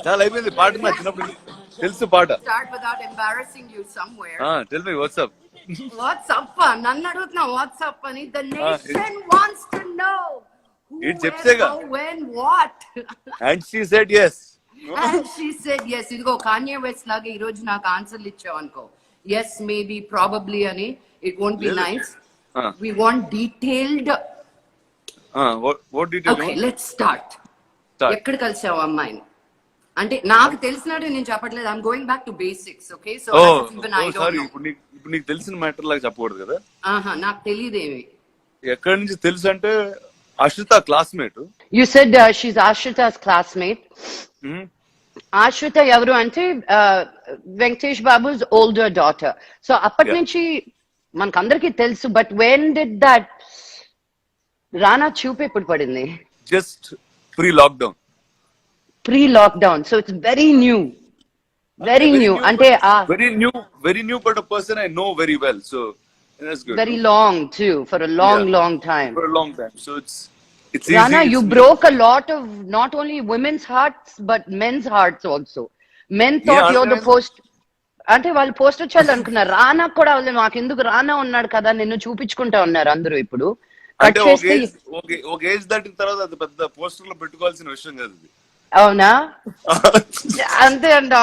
చాలా అయిపోయింది పాట నా చిన్నప్పుడు తెలుసు పాట. Start without embarrassing you somewhere. Tell me what's up. What's up? నన్ను అడుగుతున్నా what's up అని. The nation wants to know who, where, how, when, what. And she said yes. And she said yes. ఇదిగో Kanye West లాగా ఈ రోజు నాకు ఆన్సర్లు ఇచ్చావు అనుకో. Yes, maybe, probably అని. It won't be nice. We want detailed. What detail? Okay, let's start. ఎక్కడ కలిసావు అమ్మాయిని? అంటే నాకు తెలిసినట్టు నేను చెప్పట్లేదు. I'm going back to basics. Okay, so sorry, ఇప్పుడు నీకు తెలిసిన మ్యాటర్ లాగా చెప్పకూడదు కదా. నాకు తెలియదేమి. ఎక్కడి నుంచి తెలుసు అంటే Ashritha classmate. You said she's Ashrita's classmate. ఆశ్రిత ఎవరు అంటే Venkatesh Babu's older daughter. So అప్పటి నుంచి మనకందరికీ తెలుసు. బట్ వెన్ డిడ్ దట్ రానా చూపు ఎప్పుడు పడింది? Just pre-lockdown. So it's very new. Very new. Ante very new, but a person I know very well, so that's good. Very long too, for a long time. For a long time. So it's Rana, easy. you broke a lot of not only women's hearts but men's hearts also. Men thought you're the post. అంటే వాళ్ళు poster చాలు అనుకున్నారు. రానా కూడా మాకు ఎందుకు రానా ఉన్నాడు కదా నిన్ను చూపించుకుంటా ఉన్నారు అందరూ. ఇప్పుడు ఒక ఏజ్ దాటిన తర్వాత అది పెద్ద పోస్టర్ లో పెట్టుకోవాల్సిన విషయం కాదు. అవునా? అంతే అంట.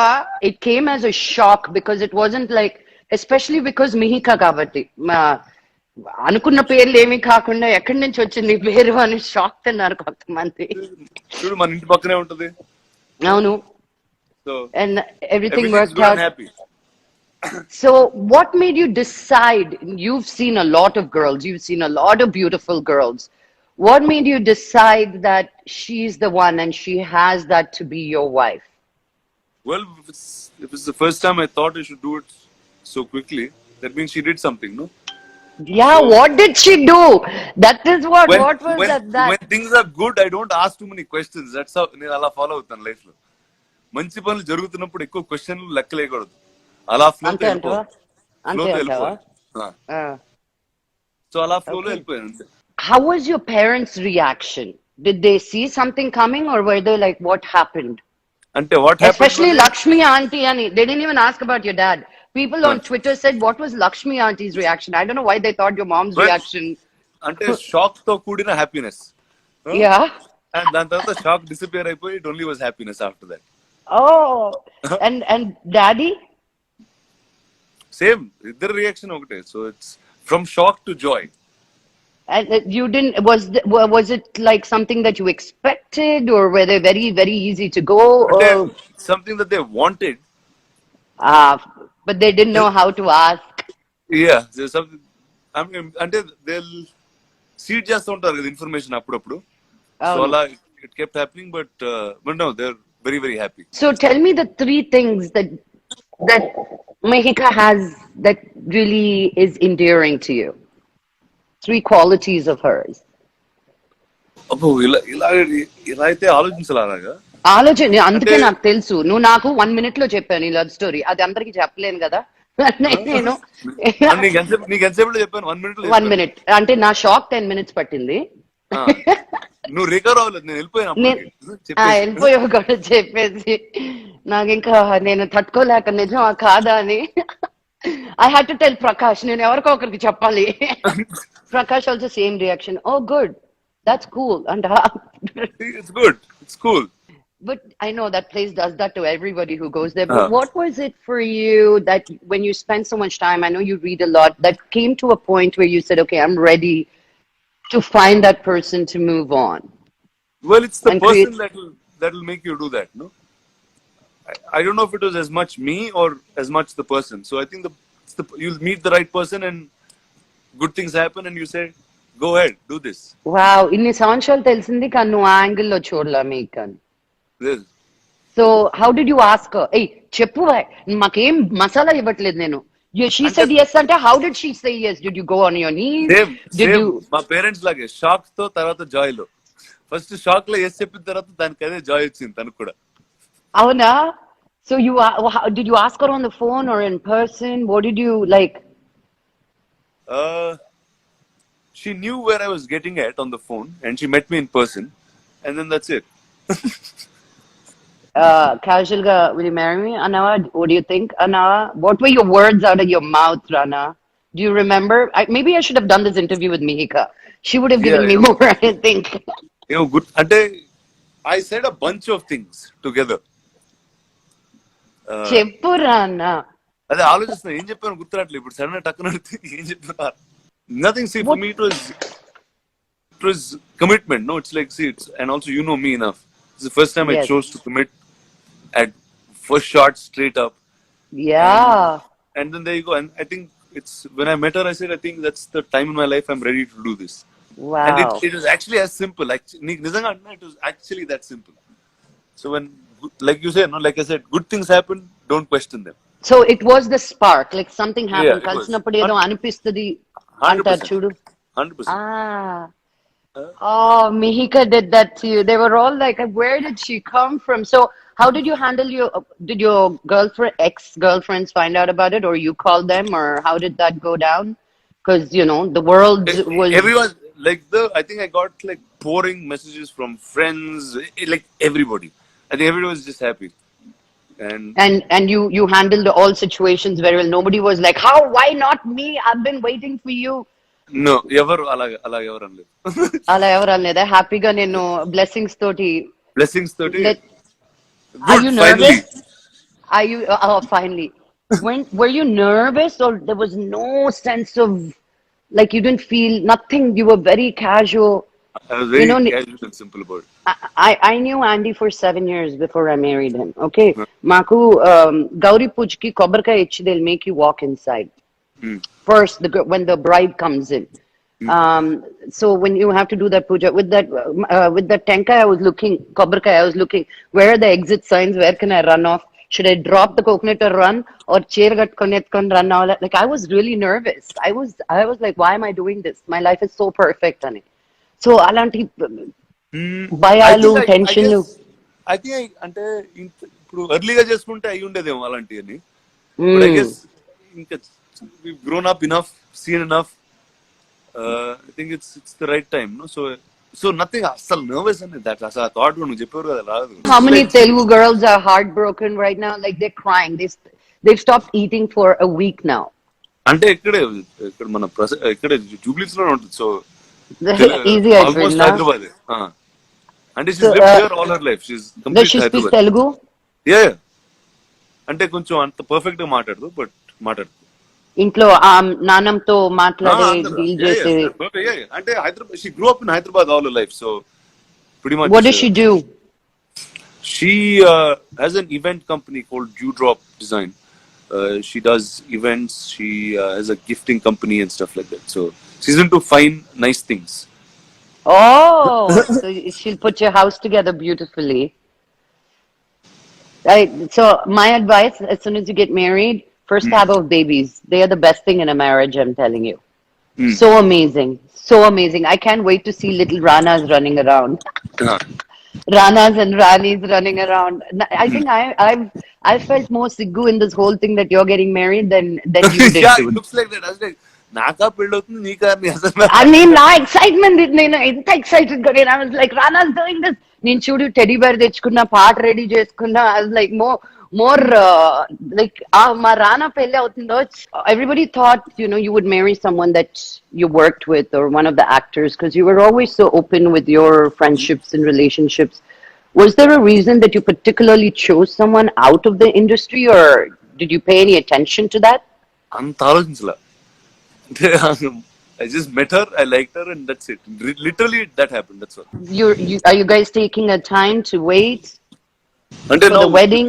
It came as a shock because it wasn't like, especially because Mihika కాబట్టి. అనుకున్న పేర్లు ఏమీ కాకుండా ఎక్కడి నుంచి వచ్చింది పేరు అని షాక్ తిన్నారు కొంతమంది. చూడు మన ఇంటి పక్కనే ఉంటది. అవును. And everything worked out. So what made you decide? You've seen a lot of girls, you've seen a lot of beautiful girls. What made you decide that she's the one and she has that to be your wife? Well, if it's the first time I thought I should do it so quickly, that means she did something, no? Yeah, so, what did she do? That is what was that? When things are good, I don't ask too many questions. That's how నేను అలా follow అవుతాను life లో. మంచి పనులు జరుగుతున్నప్పుడు ఎక్కువ క్వశ్చన్లు లెక్కలేయకూడదు. అలా ఫ్లో వెళ్ళిపోవాలి. సో అలా ఫ్లోలో వెళ్ళిపోయాను. How was your parents' reaction? Did they see something coming or were they like, what happened? Ante what happened? Especially Lakshmi auntie ani. They didn't even ask about your dad. People on Twitter said, what was Lakshmi auntie's reaction? I don't know why they thought your mom's reaction. Ante shock to kudina happiness. Yeah. And then the shock disappear అయిపోయి it only was happiness after that. Oh. And daddy? Same. Their reaction okate. So it's from shock to joy. And you didn't, was it like something that you expected, or were they very, very easy to go? Or something that they wanted. But they didn't know how to ask. Yeah. There's something, I mean, until they'll seed just ఉంటారు కదా information అప్పుడప్పుడు. So it kept happening, but no, they're very, very happy. So tell me the three things that Miheeka has that really is endearing to you. Three qualities of hers. అబ్బో ఇలా అయితే ఆలోచించాలగా. ఆలోచన అందుకే నాకు తెలుసు. నువ్వు నాకు 1 minute లో చెప్పాను ఈ లవ్ స్టోరీ. అది అందరికి చెప్పలేను కదా నేను. నీకు ఎంతసేపు చెప్పాను? 1 minute. 1 minute అంటే నా షాక్ 10 minutes పట్టింది. నువ్వు రికవర్ అవ్వలేదు. నేను వెళ్ళిపోయావు కూడా చెప్పేసి. నాకు ఇంకా నేను తట్టుకోలేక నిజం కాదా అని I had to tell Prakash, నేను ఎవరికో ఒకరికి చెప్పాలి. Prakash also same reaction. Oh, good. That's cool. And it's good. It's cool. But I know that place does that to everybody who goes there. But what was it for you that when you spend so much time, I know you read a lot, that came to a point where you said, okay, I'm ready to find that person to move on? Well, it's the person that will make you do that, no? I don't know if it was as much me or as much the person. So I think you'll meet the right person and good things happen and you say, go ahead, do this. Wow, inni సంవత్సరాలు తెలిసింది కానీ నువ్వు ఆ angle లో చూడలా మీకు. So how did you ask her? Hey, చెప్పు మాకేం మసాలా ఇవ్వట్లేదు నేను. She said yes అంటే how did she say yes? Did you go on your knees? Same. మా పేరెంట్స్ లాగే షాక్ తో తర్వాత జాయ్ లో. ఫస్ట్ షాక్ లో yes చెప్పిన తర్వాత దానికి అదే జాయ్ వచ్చింది తనకు కూడా. Avana, so did you ask her on the phone or in person? What did you like? She knew where I was getting at on the phone and she met me in person and then that's it. Casual, will you marry me, Anna? What do you think, Anna? What were your words out of your mouth, Rana? Do you remember? Maybe I should have done this interview with Miheeka. She would have Yeah, given me more, I think. good. And I said a bunch of things together. Cheppu, Rana. అదే ఆలోచిస్తున్నా ఏం చెప్పాను గుర్తురాట్లేదు ఇప్పుడు sudden గా టక్కున అడిగితే ఏం చెప్పినా nothing see for What? Me it was commitment no it's like see it's and also you know me enough it's the first time I Yes. chose to commit at first shot straight up and Yeah. and then there you go and I think it's when I met her I said I think that's the time in my life I'm ready to do this and it, Wow. it was actually as simple like నిజంగా అంటున్నా it was actually that simple so when like you said no like I said good things happen don't question them. So it was the spark, like something Yeah, happened. it was. కలిసినప్పుడు ఏదో అనిపిస్తుంది అంటారు 100%. చూడు. 100%. Ah. Oh, Miheeka did that to you. They were all like, "Where did she come from?" So, how did you handle your? Did your girlfriend, ex-girlfriends, find out about it, or you called them, or how did that go down? Because the world was, Everyone, like I think I got like pouring messages from friends, like everybody. I think everybody was just happy. And and you handled all situations very well. Nobody was like, "How? Why not me? I've been waiting for you." no, అలా ఎవరు అనలేదు. అలా ఎవరు అనలేదా? హ్యాపీగా నేను blessings తోటి Blessings 30. let. Are Good, you finally. nervous? Are you? Oh, finally. Were you nervous, or there was no sense of, like, you didn't feel nothing? You were very casual. I was You very know, casual and simple about it. I knew Andy for 7 years before I married him. Okay, Maku Gauri Pujki Kobarka ich, they'll make you walk inside Hmm. first. When the bride comes in. So when you have to do that puja with that tenkai, I was looking kobarkai. I was looking, where are the exit signs? Where can I run off? Should I drop the coconut or run, or chair gatkonetkan run now? Like, I was really nervous. I was like, why am I doing this? My life is so perfect, honey. So alanti I భయాలు think I టెన్షన్లు. guess I think అంటే ఇప్పుడు ఎర్లీగా చేసుకుంటే అయి ఉండేదేమో అలాంటివన్నీ but I guess ఇంకా grown up enough seen enough I think it's the right time no so nothing అసలు nervous అనేది that అసలు ఆ థాట్ నువ్వు చెప్పారు కదా రాదు How many Telugu girls are heartbroken right now? Like, they're crying. They've stopped eating for a week now. అంటే ఇక్కడ మన ఇక్కడ జూబ్లీస్ లోనే ఉంటుంది సో Easy అయిపోయింది ఆల్మోస్ట్ నా. హైదరాబాద్ అంటే So, she's lived here all her life she's does complete she speak Hyderabad Telugu? Yeah అంటే కొంచెం అంత పర్ఫెక్ట్ గా మాట్లాడదు బట్ మాట్లాడదు ఇంట్లో నాన్నంతో మాట్లాడే డీల్ చేసే. అంటే Hyderabad she grew up in Hyderabad all life so pretty much What does she do? she has an event company called Dewdrop Design. She does events. She has a gifting company and stuff like that. So she's into fine, nice things. Oh, so she'll put your house together beautifully. Right. So my advice, as soon as you get married, first have of babies. They are the best thing in a marriage, I'm telling you. So amazing. So amazing. I can't wait to see little Ranas running around. Ranas and Ranis running around. I think I felt more siggu in this whole thing that you're getting married than you did, Yeah, it dude. looks like that. I was like, నాకా పెళ్ళి అవుతుంది నీకా అని అసలు I mean, నా excitement నేను ఎంత excited గా నేను I was like Rana's doing this. నేను చూడు టెడీ బేర్ తెచ్చుకున్నా, పాట రెడీ చేసుకున్నా. I was like more like మా రానా పెళ్ళి అవుతుందో. Everybody thought you would marry someone that you worked with or one of the actors, because you were always so open with your friendships and relationships. Was there a reason that you particularly chose someone out of the industry, or did you pay any attention to that? అంత ఆలోచించలే I just met her, I liked her, and that's it. Literally, that happened. That's all. Are you guys taking a time to wait Until for now, the wedding?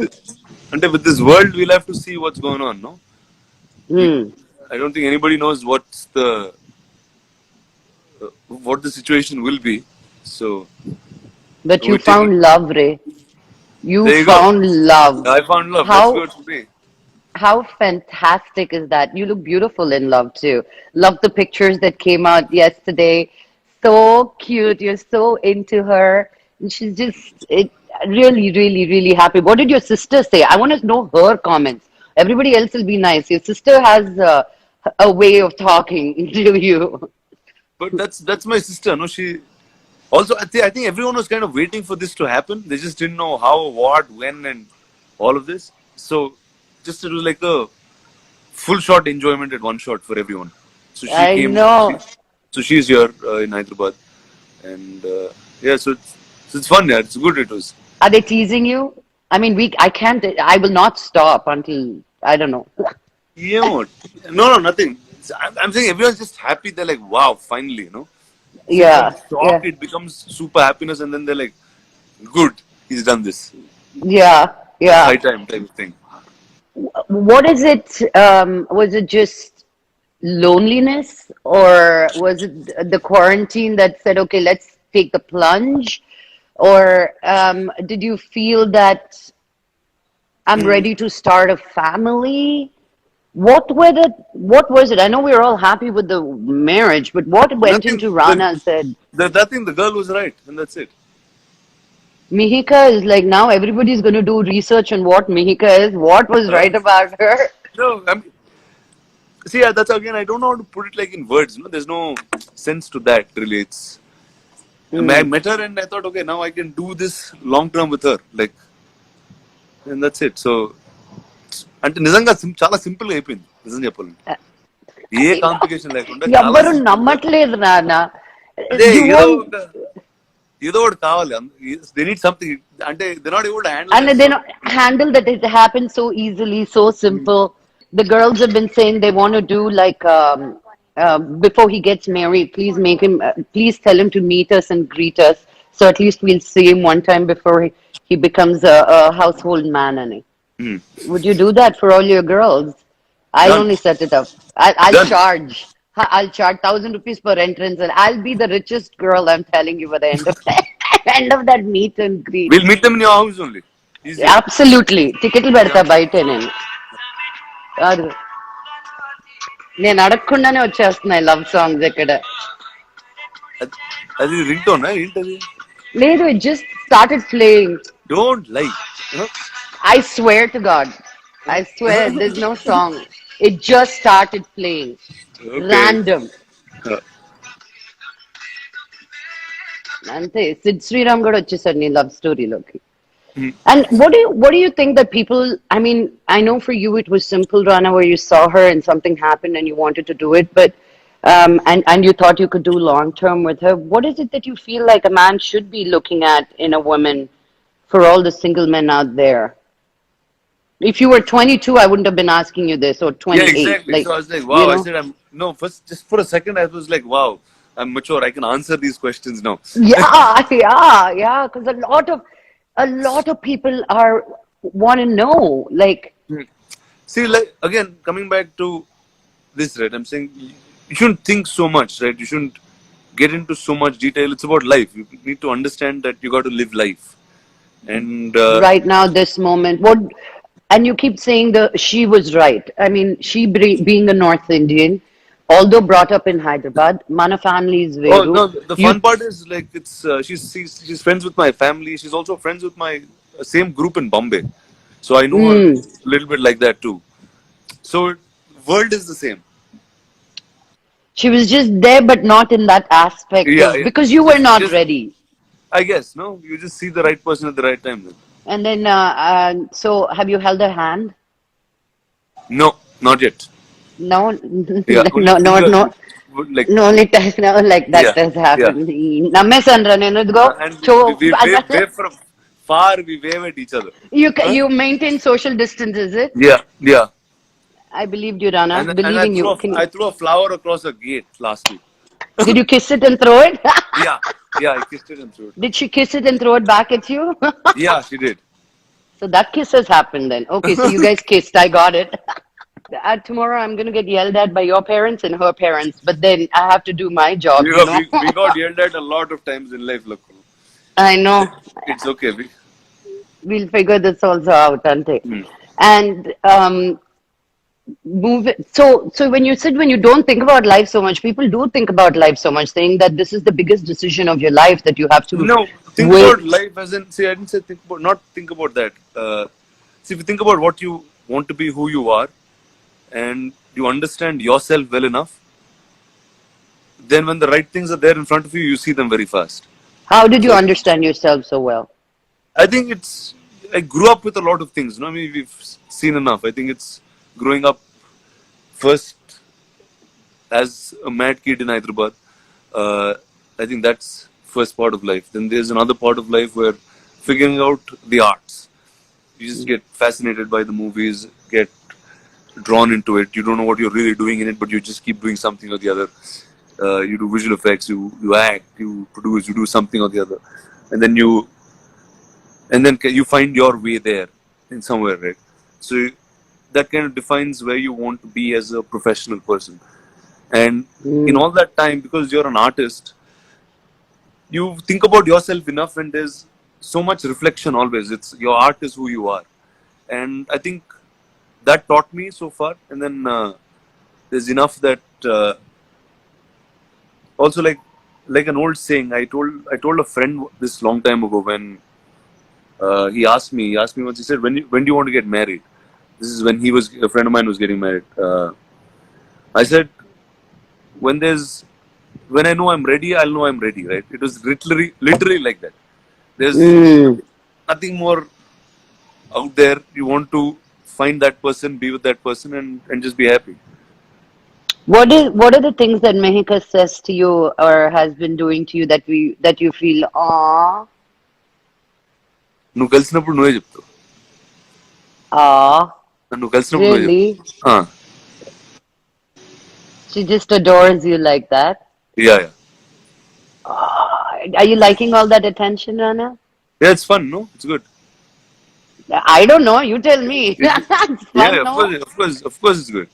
with this world, we'll have to see what's going on. No, Hmm. I don't think anybody knows what the situation will be. So But you we take found it. love, Ray. You There you go. found love. I found love. How That's good for me. how fantastic is that? You look beautiful in love too. Love the pictures that came out yesterday. So cute. You're so into her. And she's really, really, really happy. What did your sister say? I want to know her comments. Everybody else will be nice. Your sister has a way of talking to you. But that's my sister. No, she Also, I think everyone was kind of waiting for this to happen. They just didn't know how, what, when, and all of this. So, just it was like a full shot enjoyment at one shot for everyone. So she I came. know. So she's here in Hyderabad, and yeah, so it's fun. Yeah, it's good. It was. Are they teasing you? I mean, I can't. I will not stop until I don't know. Yeah, no, nothing. I'm saying everyone's just happy. They're like, wow, finally, you know. See, from Yeah, shock, yeah, it becomes super happiness, and then they're like, good, he's done this. yeah, It's yeah. high time type of thing. What is it? Was it just loneliness, or was it the quarantine that said, "Okay, let's take the plunge," or did you feel that I'm Hmm. ready to start a family? What was it? I know we were all happy with the marriage, but what went Nothing. into Rana and said, Nothing. The girl was right, and that's it. Miheeka is like now everybody's going to do research on what Miheeka is, what was Uh, right about her. no, see, that's again. I don't know how to put it like in words. No, there's no sense to that. Really, I Hmm. met her and I thought, okay, now I can do this long term with her, like, and that's it. So, అంటే నిజంగా చాలా simple గా అయిపోయింది నిజం చెప్పాలంటే ఏ complication లేకుండా చాలా ఎవ్వరు సింపుల్ గా నమ్మట్లేదు నాన్న. అదే You ఏదో won't, ఒక ఏదో ఒకటి కావాలి దే నీడ్ సంథింగ్ అంటే they not able to handle and that they so not handle that it happened so easily, so simple. The girls have been saying they want to do like before he gets married, please make him, please tell him to meet us and greet us. So at least we'll see him one time before he becomes a household man. And would you do that for all your girls? I'll done only set it up. I'll done charge. I'll charge 1,000 rupees per entrance, and I'll be the richest girl. I'm telling you by the end of end of that meet and greet. Will meet them in your house only ఈజీగా Absolutely. టికెట్లు పెడతా బయటే నేను. కాదు. నేను అడగకుండానే వచ్చేస్తున్నాయి love songs ఇక్కడ. అది రింగ్ టోన్ ఏంటది లేదు, it just started playing. Don't lie I swear to God. I swear there's no song. It just started playing. Okay Random. అంతే సిద్ శ్రీరామ్ కూడా వచ్చేసాడు నీ లవ్ స్టోరీలోకి. And what do you think that people? I mean, I know for you it was simple, Rana, where you saw her and something happened and you wanted to do it, but and you thought you could do long term with her. What is it that you feel like a man should be looking at in a woman for all the single men out there? If you were 22, I wouldn't have been asking you this, or Yeah, 28. exactly. Like, So I was like, wow. you I know, said, I'm no. First, just for a second, I was like, wow. I'm mature. I can answer these questions now. yeah, yeah, because a lot of people are want to know, like, See, like again, coming back to this, right? I'm saying you shouldn't think so much, right? You shouldn't get into so much detail. It's about life. You need to understand that you got to live life. And right now, this moment. And you keep saying she was right. I mean, she being a North Indian, although brought up in Hyderabad, mana family is oh Veru. no, the You, fun part is like she's friends with my family. She's also friends with my same group in Bombay, so I know her mm, a little bit like that too. So world is the same. she was just there, but not in that aspect Yeah, of yeah. because you were Just, not just ready. I guess no. You just see the right person at the right time. Then. And then, so have you held her hand? No, not yet. No, Yeah, only no, no, fingers. no. Like No, only time now like that yeah, does yeah. happen. నమ్మేసానురా నేను ఇదిగో And చో we wave from far. We wave at each other. Huh? you maintain social distance, is it? Yeah, yeah. I believed you, Rana. And Believing you. Can I threw a flower across a gate last week. did you kiss it and throw it? Yeah, yeah. I kissed it and threw it. Did she kiss it and throw it back at you? Yeah, she did. So that kiss has happened then. Okay, so you guys kissed. I got it. Tomorrow I'm going to get yelled at by your parents and her parents, but then I have to do my job, you know. We got yelled at a lot of times in life, look. I know. It's okay. We'll figure this also out, Ante. Hmm. And move it. So when you don't think about life so much, people do think about life so much, saying that this is the biggest decision of your life that you have to No, think weigh. about life as in, see, I didn't say think about, not think about that. See, if you think about what you want to be, who you are, and you understand yourself well enough, then when the right things are there in front of you, you see them very fast. How did you So understand yourself so well? I think I grew up with a lot of things. I mean, we've seen enough. I think it's growing up first as a mad kid in Hyderabad. Uh, I think that's first part of life. Then there's another part of life where figuring out the arts. You just get fascinated by the movies, get drawn into it. You don't know what you're really doing in it, but you just keep doing something or the other. You do visual effects, you act, you produce, you do something or the other, and then you find your way there in somewhere, right? So that kind of defines where you want to be as a professional person. And in Mm. all that time, because you're an artist, you think about yourself enough, and there's so much reflection always. It's your art is who you are, and I think that taught me so far. And then there's enough that also like an old saying. I told a friend this long time ago when he asked me once. He said, when do you want to get married? This is when a friend of mine was getting married. I said, when there's when I know I'm ready, I'll know I'm ready. Right? It was literally like that. There's Mm. nothing more out there. You want to find that person, be with that person, and just be happy. What are the things that Mehika says to you or has been doing to you that you feel, ah, నువ్వు కలిసినప్పుడు నువ్వే చెప్తావు ah, నువ్వు కలిసినప్పుడు నువ్వే really? చెప్తావు She just adores you like that. yeah, yeah. Ah, are you liking all that attention, Rana? Yeah, it's fun, no? It's good. I don't know. You tell me. It, It's yeah, fun, no? of course it's good.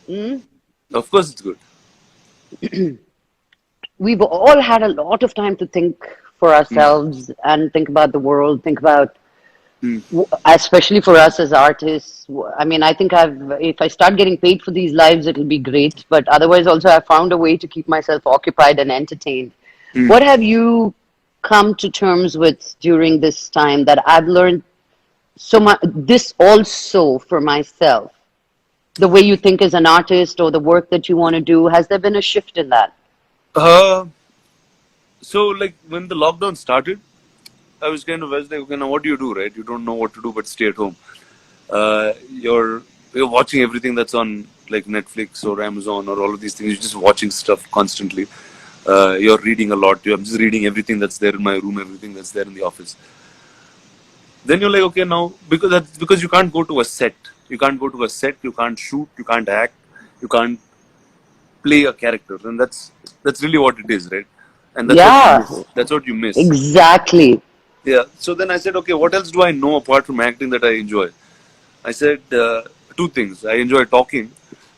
Mm? Of course it's good. We've all had a lot of time to think for Mm. ourselves and think about the world, think about, Mm. especially for us as artists. I mean, I think if I start getting paid for these lives, it'll be great. But otherwise, also, I've found a way to keep myself occupied and entertained. Mm. What have you come to terms with during this time that I've learned so much? This also for myself, the way you think as an artist or the work that you want to do, has there been a shift in that? Uh, so like when the lockdown started, I was like, okay, now what do you do, right? You don't know what to do but stay at home. You're watching everything that's on like Netflix or Amazon or all of these things. You're just watching stuff constantly. You're reading a lot. I'm just reading everything that's there in my room, everything that's there in the office. Then you're like, okay, now because you can't go to a set. You can't go to a set. You can't shoot. You can't act. You can't play a character, and that's really what it is, right? And that's what you Yeah, miss. That's what you miss. exactly. Yeah. So then I said, okay, what else do I know apart from acting that I enjoy? I said two things. I enjoy talking,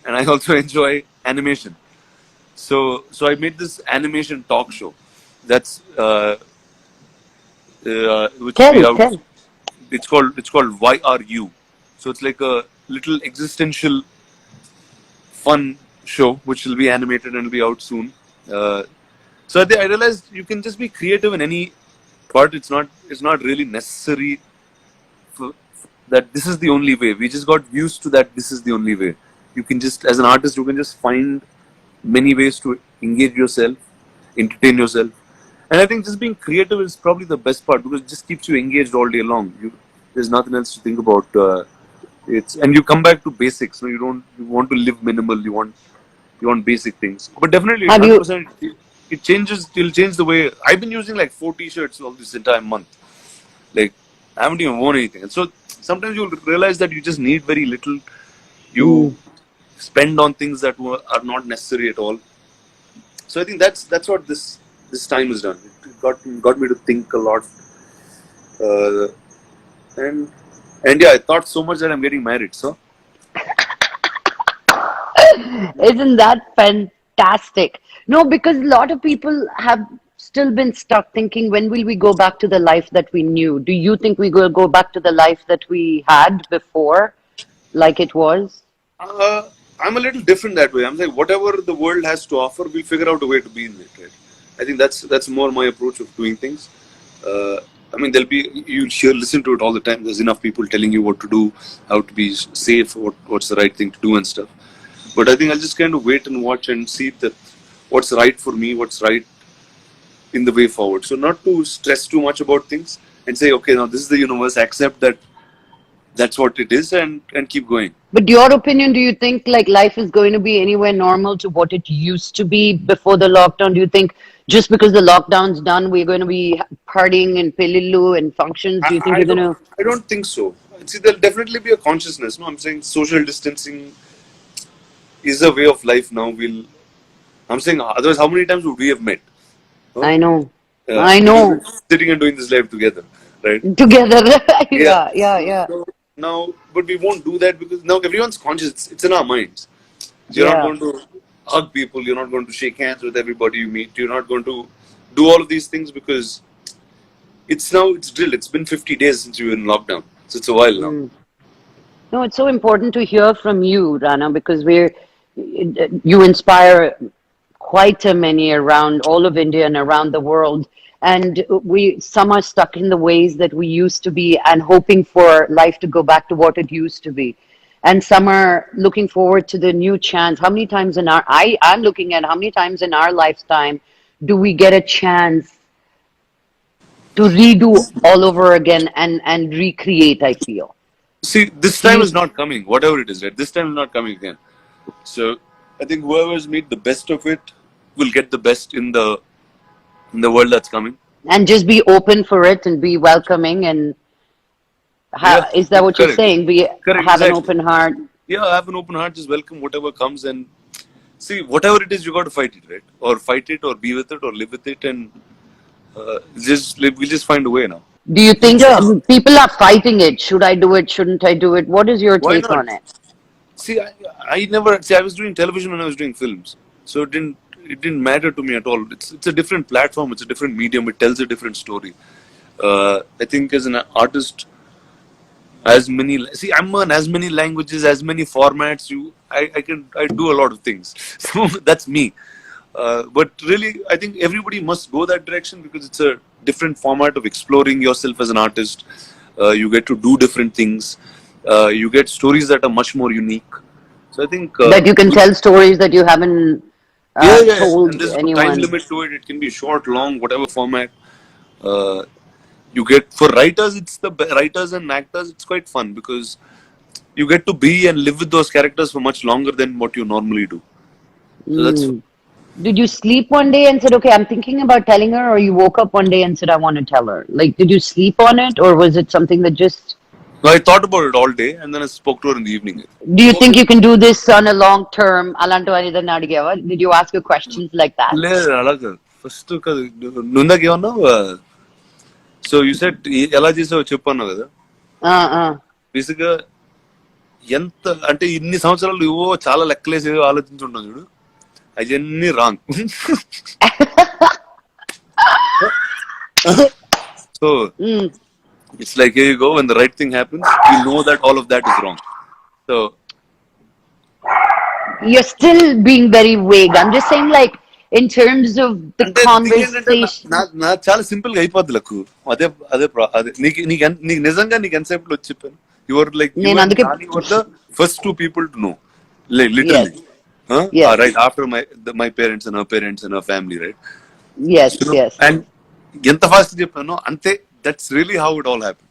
and I also enjoy animation. So I made this animation talk show. That's which will be Tell, out. tell. It's called Why Are You? So it's like a little existential fun show which will be animated and will be out soon. So I realized you can just be creative in any part. It's not really necessary that this is the only way. We just got used to that this is the only way. You can just, as an artist, you can just find many ways to engage yourself, entertain yourself. And I think just being creative is probably the best part because it just keeps you engaged all day long. There's nothing else to think about. And you come back to basics. So you want to live minimal. You want basic things. But definitely, Have you 100%, it changes. It'll change the way. I've been using like 4 T-shirts all this entire month. Like I haven't even worn anything. And so sometimes you'll realize that you just need very little. You mm, spend on things that are not necessary at all. So I think that's what this time has done. It got me to think a lot, uh, and and yeah, I thought so much that I'm getting married. So isn't that fantastic? No, because a lot of people have still been stuck thinking, when will we go back to the life that we knew? Do you think we will go back to the life that we had before, like it was? I'm a little different that way. I'm like whatever the world has to offer, we'll figure out a way to be in it. Right? I think that's more my approach of doing things. I mean, listen to it all the time. There's enough people telling you what to do, how to be safe, what's the right thing to do and stuff. But I think I'll just kind of wait and watch and see that what's right for me, what's right in the way forward. So not to stress too much about things and say, okay, now this is the universe, accept that that's what it is, and keep going. But your opinion, do you think like life is going to be anywhere normal to what it used to be before the lockdown? Do you think just because the lockdown's done, we're going to be partying and pelillu and functions? Do you think you're going to? I don't think so. See, there'll definitely be a consciousness. No, I'm saying social distancing is a way of life now. I'm saying otherwise, how many times would we have met? Huh? I know. I know. Sitting and doing this live together, right? Together. Yeah. So now, but we won't do that because now everyone's conscious. It's in our minds. You're not going to hug people. You're not going to shake hands with everybody you meet. You're not going to do all of these things because it's drilled. It's been 50 days since we were in lockdown. So it's a while now. No, it's so important to hear from you, Rana, because you inspire quite a many around all of India and around the world. And some are stuck in the ways that we used to be and hoping for life to go back to what it used to be. And some are looking forward to the new chance. How many times I'm looking at how many times in our lifetime do we get a chance to redo all over again and recreate, I feel. See, this time is not coming, whatever it is, right? This time is not coming again. So I think whoever's made the best of it will get the best in the world that's coming. And just be open for it and be welcoming and is that what you're saying? Have an open heart. Yeah, have an open heart, just welcome whatever comes and see, whatever it is, you got to fight it, right? Or fight it or be with it or live with it and we'll just find a way now. Do you think people are fighting it? Should I do it? Shouldn't I do it? What is your take on it? See, I was doing television when I was doing films. So it didn't matter to me at all. It's a different platform. It's a different medium. It tells a different story. I think as an artist, I'm on as many languages, as many formats. I do a lot of things. So that's me. But really, I think everybody must go that direction because it's a different format of exploring yourself as an artist. You get to do different things. You get stories that are much more unique. So I think that you can tell stories that you haven't told and there's anyone. No time limit to it. It can be short, long, whatever format. You get for writers, writers and actors. It's quite fun because you get to be and live with those characters for much longer than what you normally do. So that's. Did you sleep one day and said, okay, I'm thinking about telling her, or you woke up one day and said, I want to tell her? Like, did you sleep on it, or was it something that just... No, I thought about it all day, and then I spoke to her in the evening. Do you think you can do this on a long term? Did you ask her questions like that? First, so you said, basically, అంటే ఇన్ని సంవత్సరాలు నువ్వు చాలా లెక్కలేసి ఆలోచించుంటావు చూడు అవన్నీ wrong so it's like here you go, when the right thing happens you know that all of that is wrong. So you're still being very vague. I'm just saying, like, in terms of the conversation. నా చాలా simple గా అయిపోద్ది లకు అదే నీకు నిజంగా నీకు ఎంతసేపు వచ్చి చెప్పాను. You were like you were the first two people to know, like literally. Yes. Right after my parents and her parents and her family, right? Yes, so, yes. And ఎంత ఫాస్ట్ చెప్పాను అంతే. That's really how it all happened.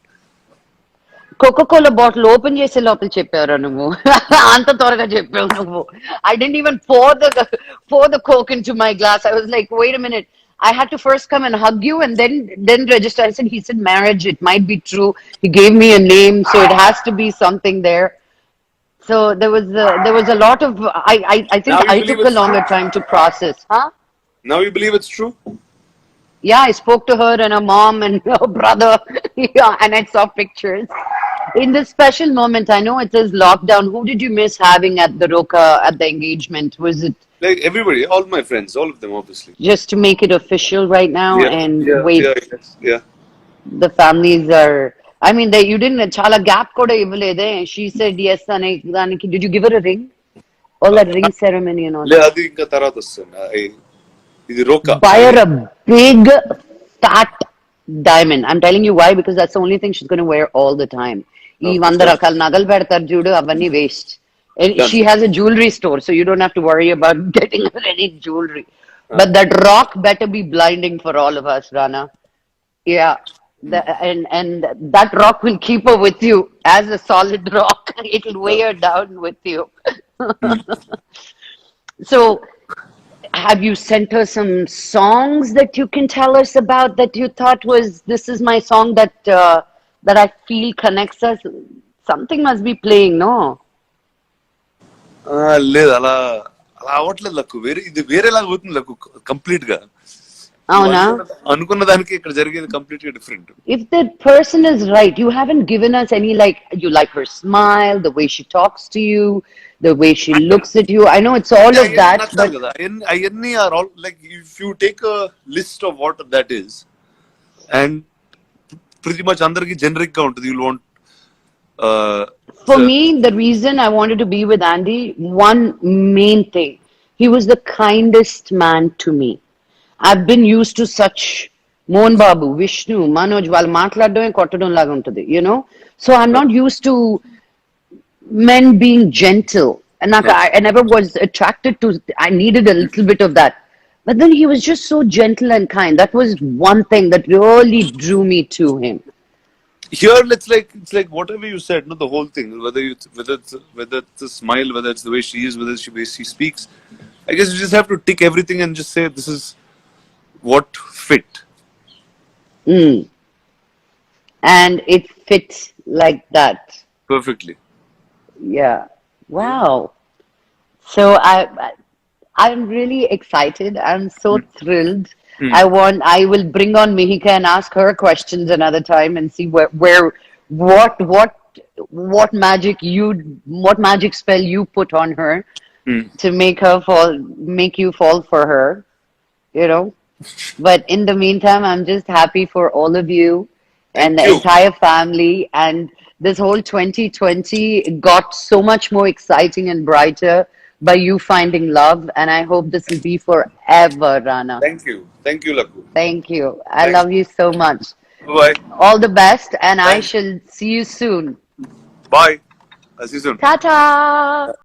Coca-Cola bottle open చేసే లోపల చెప్పారు నువ్వు అంత త్వరగా చెప్పావు నువ్వు. I didn't even pour the Coke into my glass. I was like, wait a minute. I had to first come and hug you and then register. I said, he said marriage. It might be true. He gave me a name, so it has to be something there. So there was a lot of. I think I took a longer time to process. Huh? Now you believe it's true? Yeah, I spoke to her and her mom and her brother. Yeah, and I saw pictures. In this special moment, I know it says lockdown. Who did you miss having at the Roka at the engagement? Was it? Like everybody, all my friends, all of them, obviously. Just to make it official right now and wait. Yeah. The families are. I mean, you didn't. Chala gap koda ivvalede. She said yes. Daniki, did you give her a ring? All that ring ceremony and all. Yeah, adi inka tarata vastanu. Idi Roka. Buy her a big fat diamond. I'm telling you why, because that's the only thing she's going to wear all the time. Ee vandara kal nagal pedtaru judu avanni waste. And she has a jewelry store, so you don't have to worry about getting her any jewelry. But that rock better be blinding for all of us, Rana. Yeah. And that rock will keep her with you as a solid rock. It'll weigh her down with you. So, have you sent her some songs that you can tell us about that you thought was this is my song that I feel connects us? Something must be playing, no? లేదు అలా అలా అవ్వట్లేదు luck. వేరే ఇది వేరేలాగా అవుతుంది luck complete గా. అవునా? అనుకున్న దానికి ఇక్కడ జరిగేది కంప్లీట్ గా different. If the person is right, you haven't given us any like you like her smile, the way she talks to you, the way she looks at you. I know it's all of that, but అవన్నీ are all like if you take a list of what that is and pretty much అందరికి generic గా ఉంటుంది. You want for me, the reason I wanted to be with Andy, one main thing, he was the kindest man to me. I've been used to such Mohan Babu, Vishnu, Manoj, వాళ్ళు మాట్లాడడమే కొట్టడం లాగా ఉంటుంది, you know? So I'm not used to men being gentle. And I never was attracted to, I needed a little bit of that. But then he was just so gentle and kind. That was one thing that really drew me to him. Here it's like whatever you said, no, the whole thing, whether it's a smile, whether it's the way she is, whether she way she speaks. I guess you just have to tick everything and just say this is what fit. And it fits like that Perfectly. Yeah. Wow. So I'm really excited. I'm so thrilled. I will bring on Miheeka and ask her questions another time and see what magic spell you put on her to make you fall for her, you know. But in the meantime, I'm just happy for all of you and the entire family, and this whole 2020 got so much more exciting and brighter by you finding love, and I hope this will be forever, Rana. Thank you, Lakku. Thank you. I love you so much. Bye. All the best, and I shall see you soon. Bye. I'll see you soon. Ta-ta.